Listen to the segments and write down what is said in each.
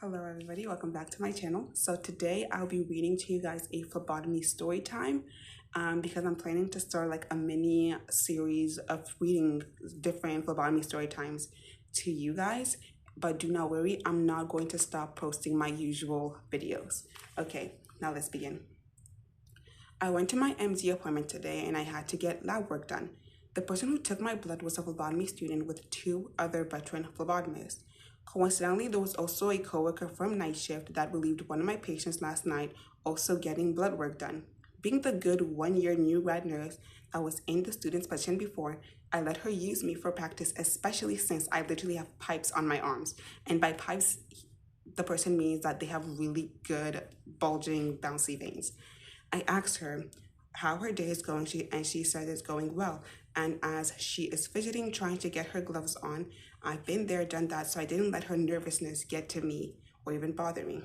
Hello everybody, welcome back to my channel. So today I'll be reading to you guys a phlebotomy story time because I'm planning to start like a mini series of reading different phlebotomy story times to you guys. But do not worry, I'm not going to stop posting my usual videos. Okay, now let's begin. I went to my MD appointment today and I had to get lab work done. The person who took my blood was a phlebotomy student with 2 other veteran phlebotomists. Coincidentally, there was also a coworker from night shift that relieved one of my patients last night, also getting blood work done. Being the good 1-year new grad nurse that was in the student's position before, I let her use me for practice, especially since I literally have pipes on my arms. And by pipes, the person means that they have really good bulging, bouncy veins. I asked her how her day is going, and she said it's going well. And as she is fidgeting, trying to get her gloves on, I've been there, done that, so I didn't let her nervousness get to me or even bother me.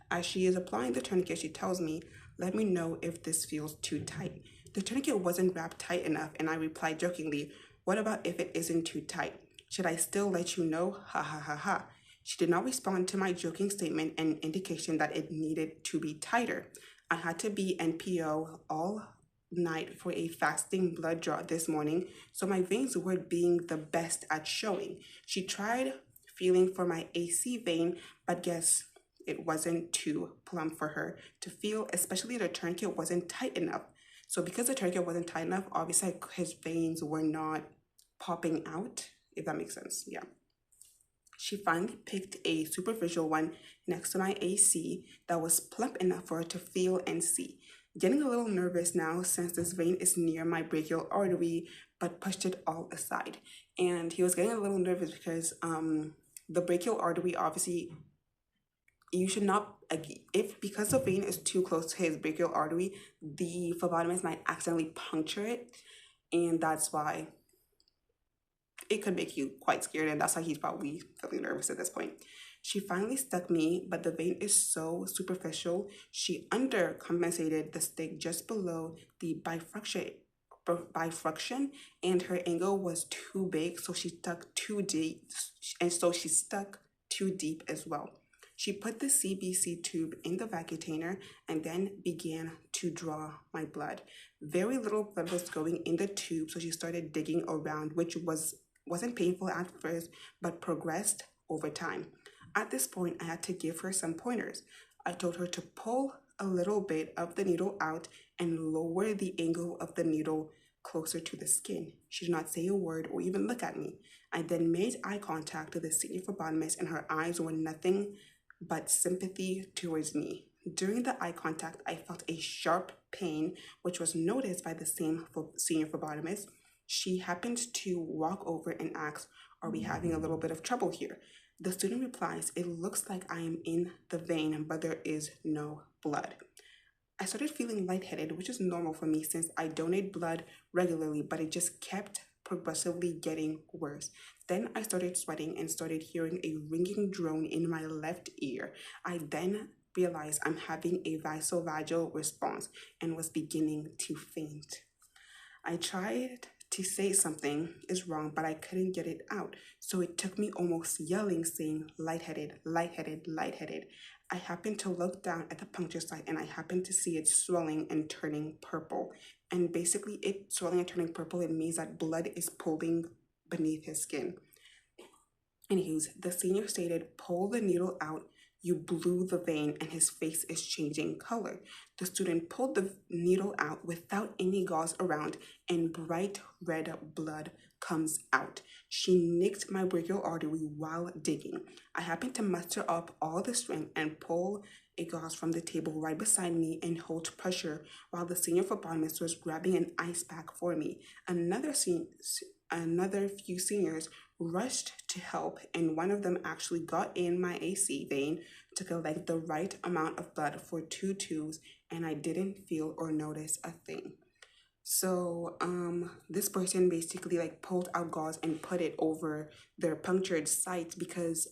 As she is applying the tourniquet, she tells me, "Let me know if this feels too tight." The tourniquet wasn't wrapped tight enough, and I replied jokingly, "What about if it isn't too tight? Should I still let you know? Ha ha ha ha." She did not respond to my joking statement and indication that it needed to be tighter. I had to be NPO all night for a fasting blood draw this morning, so my veins weren't being the best at showing. She tried feeling for my AC vein, but guess it wasn't too plump for her to feel, especially the tourniquet wasn't tight enough. So because the tourniquet wasn't tight enough, obviously his veins were not popping out, if that makes sense. Yeah. She finally picked a superficial one next to my AC that was plump enough for her to feel and see. Getting a little nervous now since this vein is near my brachial artery, but pushed it all aside. And he was getting a little nervous because the brachial artery, obviously, you should not, because the vein is too close to his brachial artery, the phlebotomist might accidentally puncture it, and that's why it could make you quite scared, and that's why he's probably feeling nervous at this point. She finally stuck me, but the vein is so superficial, she undercompensated the stick just below the bifurcation, and her angle was too big, so she stuck too deep, as well. She put the CBC tube in the vacutainer and then began to draw my blood. Very little blood was going in the tube, so she started digging around, which wasn't painful at first, but progressed over time. At this point, I had to give her some pointers. I told her to pull a little bit of the needle out and lower the angle of the needle closer to the skin. She did not say a word or even look at me. I then made eye contact with the senior phlebotomist, and her eyes were nothing but sympathy towards me. During the eye contact, I felt a sharp pain, which was noticed by the same senior phlebotomist. She happened to walk over and ask, "Are we having a little bit of trouble here?" The student replies, "It looks like I am in the vein, but there is no blood." I started feeling lightheaded, which is normal for me since I donate blood regularly, but it just kept progressively getting worse. Then I started sweating and started hearing a ringing drone in my left ear. I then realized I'm having a vasovagal response and was beginning to faint. I tried to say something is wrong, but I couldn't get it out. So it took me almost yelling, saying, "Lightheaded, lightheaded, lightheaded." I happened to look down at the puncture site and I happened to see it swelling and turning purple. And basically, it swelling and turning purple, it means that blood is pooling beneath his skin. Anywho, the senior stated, "Pull the needle out. You blew the vein and his face is changing color." The student pulled the needle out without any gauze around and bright red blood comes out. She nicked my brachial artery while digging. I happened to muster up all the strength and pull a gauze from the table right beside me and hold pressure while the senior phlebotomist was grabbing an ice pack for me. Another few seniors rushed to help, and one of them actually got in my AC vein to collect the right amount of blood for 2 tubes, and I didn't feel or notice a thing. So this person basically like pulled out gauze and put it over their punctured site, because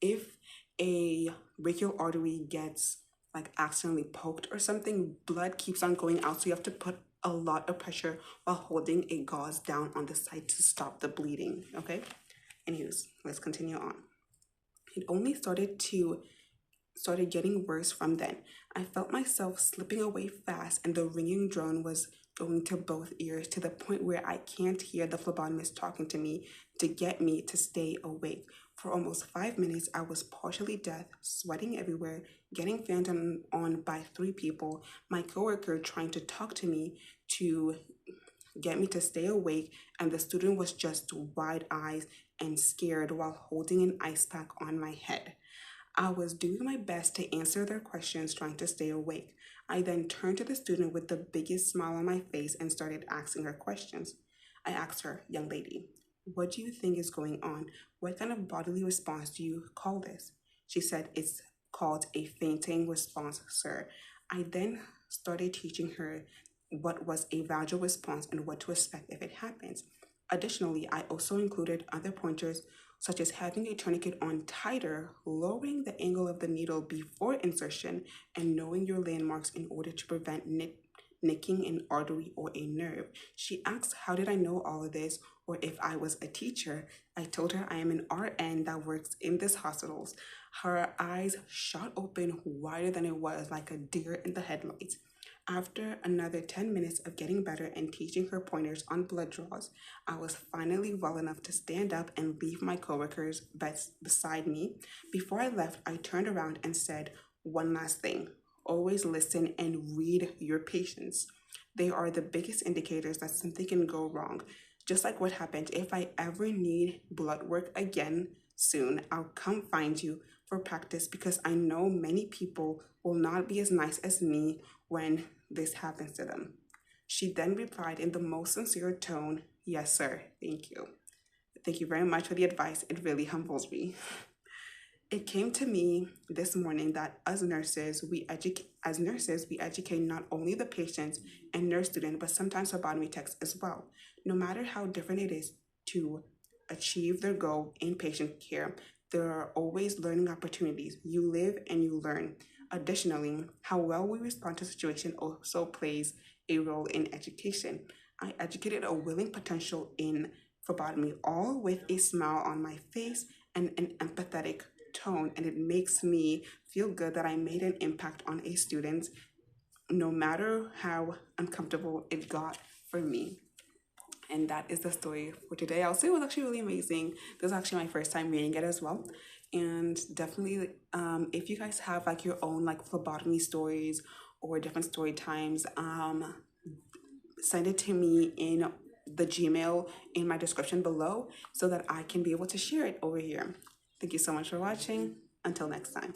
if a brachial artery gets like accidentally poked or something, blood keeps on going out, so you have to put a lot of pressure while holding a gauze down on the site to stop the bleeding. Okay, anyways, let's continue on. It only started to started getting worse from then. I felt myself slipping away fast, and the ringing drone was going to both ears to the point where I can't hear the phlebotomist talking to me to get me to stay awake. For almost 5 minutes, I was partially deaf, sweating everywhere, getting fanned on by three people, my coworker trying to talk to me to get me to stay awake, and the student was just wide eyes and scared while holding an ice pack on my head. I was doing my best to answer their questions, trying to stay awake. I then turned to the student with the biggest smile on my face and started asking her questions. I asked her, "Young lady, what do you think is going on? What kind of bodily response do you call this?" She said, "It's called a fainting response, sir." I then started teaching her what was a vagal response and what to expect if it happens. Additionally, I also included other pointers such as having a tourniquet on tighter, lowering the angle of the needle before insertion, and knowing your landmarks in order to prevent nicking an artery or a nerve. She asked how did I know all of this or if I was a teacher. I told her I am an RN that works in this hospitals. Her eyes shot open wider than it was, like a deer in the headlights. After another 10 minutes of getting better and teaching her pointers on blood draws, I was finally well enough to stand up and leave my coworkers beside me. Before I left, I turned around and said, "One last thing. Always listen and read your patients. They are the biggest indicators that something can go wrong. Just like what happened, if I ever need blood work again soon, I'll come find you for practice because I know many people will not be as nice as me when this happens to them." She then replied in the most sincere tone, "Yes, sir, thank you. Thank you very much for the advice. It really humbles me." It came to me this morning that as nurses, we educate not only the patients and nurse student, but sometimes phlebotomy techs as well. No matter how different it is to achieve their goal in patient care, there are always learning opportunities. You live and you learn. Additionally, how well we respond to a situation also plays a role in education. I educated a willing potential in phlebotomy, all with a smile on my face and an empathetic tone, and it makes me feel good that I made an impact on a student, no matter how uncomfortable it got for me. And that is the story for today. I'll say it was actually really amazing. This is actually my first time reading it as well. And definitely, if you guys have like your own like phlebotomy stories or different story times, send it to me in the Gmail in my description below so that I can be able to share it over here. Thank you so much for watching. Until next time.